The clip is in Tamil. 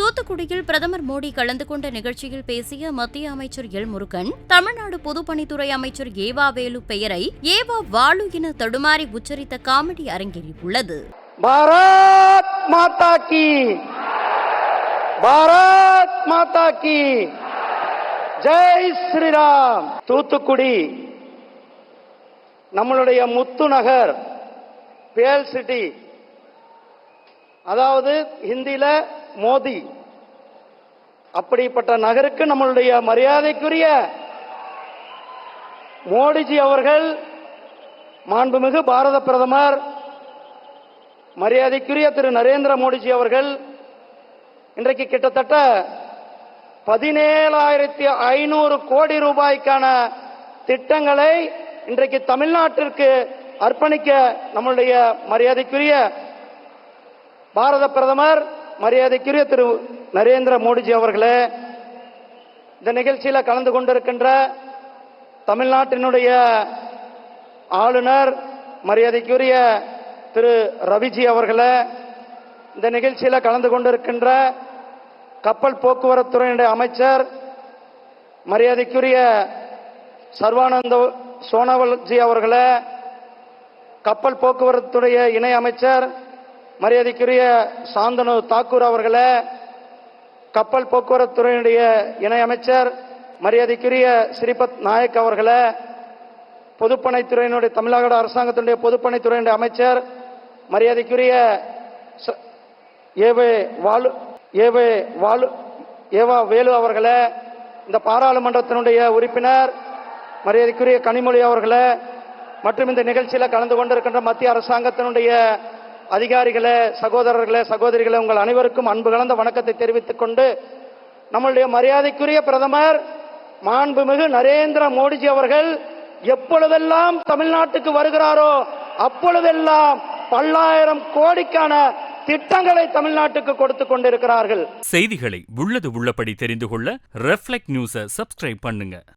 தூத்துக்குடியில் பிரதமர் மோடி கலந்து கொண்ட நிகழ்ச்சியில் பேசிய மத்திய அமைச்சர் எல் முருகன், தமிழ்நாடு பொதுப்பணித்துறை அமைச்சர் ஏவா வேலு பெயரை ஏவா வாலு என தடுமாறி உச்சரித்த காமெடி அரங்கேறியுள்ளது. பாரத் மாதா கி, பாரத் மாதா கி ஜெய் ஸ்ரீராம். தூத்துக்குடி நம்மளுடைய முத்து நகர், பேல் சிட்டி, அதாவது ஹிந்தியில மோதி, அப்படிப்பட்ட நகருக்கு நம்மளுடைய மரியாதைக்குரிய மோடிஜி அவர்கள், மாண்புமிகு பாரத பிரதமர் மரியாதைக்குரிய திரு நரேந்திர மோடிஜி அவர்கள் இன்றைக்கு கிட்டத்தட்ட 17,500 கோடி ரூபாய்க்கான திட்டங்களை இன்றைக்கு தமிழ்நாட்டிற்கு அர்ப்பணிக்க நம்மளுடைய மரியாதைக்குரிய பாரத பிரதமர் மரியாதைக்குரிய திரு நரேந்திர மோடிஜி அவர்களே, இந்த நிகழ்ச்சியில் கலந்து கொண்டிருக்கின்ற தமிழ்நாட்டினுடைய ஆளுநர் மரியாதைக்குரிய திரு ரவிஜி அவர்களே, இந்த நிகழ்ச்சியில் கலந்து கொண்டிருக்கின்ற கப்பல் போக்குவரத்துறையினுடைய அமைச்சர் மரியாதைக்குரிய சர்வானந்த சோனோவால்ஜி அவர்களே, கப்பல் போக்குவரத்துடைய இணை அமைச்சர் மரியாதைக்குரிய சாந்தனு தாக்கூர் அவர்களே, கப்பல் போக்குவரத்துறையினுடைய இணை அமைச்சர் மரியாதைக்குரிய ஸ்ரீபத் நாயக் அவர்களே, பொதுப்பணித்துறையினுடைய தமிழ்நாடு அரசாங்கத்தினுடைய பொதுப்பணித்துறையினுடைய அமைச்சர் மரியாதைக்குரிய ஏவா வேலு அவர்களே, இந்த பாராளுமன்றத்தினுடைய உறுப்பினர் மரியாதைக்குரிய கனிமொழி அவர்களே, மற்றும் இந்த நிகழ்ச்சியில் கலந்து கொண்டிருக்கின்ற மத்திய அரசாங்கத்தினுடைய அதிகாரிகளே, சகோதரர்களே, சகோதரிகளே, உங்கள் அனைவருக்கும் அன்பு கலந்த வணக்கத்தை தெரிவித்துக் கொண்டு, நம்மளுடைய மரியாதைக்குரிய பிரதமர் மாண்புமிகு நரேந்திர மோடிஜி அவர்கள் எப்பொழுதெல்லாம் தமிழ்நாட்டுக்கு வருகிறாரோ அப்பொழுதெல்லாம் பல்லாயிரம் கோடிக்கான திட்டங்களை தமிழ்நாட்டுக்கு கொடுத்துக் கொண்டிருக்கிறார்கள். செய்திகளை உள்ளது உள்ளபடி தெரிந்து கொள்ள ரெஃப்ளெக்ட் நியூஸை சப்ஸ்கிரைப் பண்ணுங்க.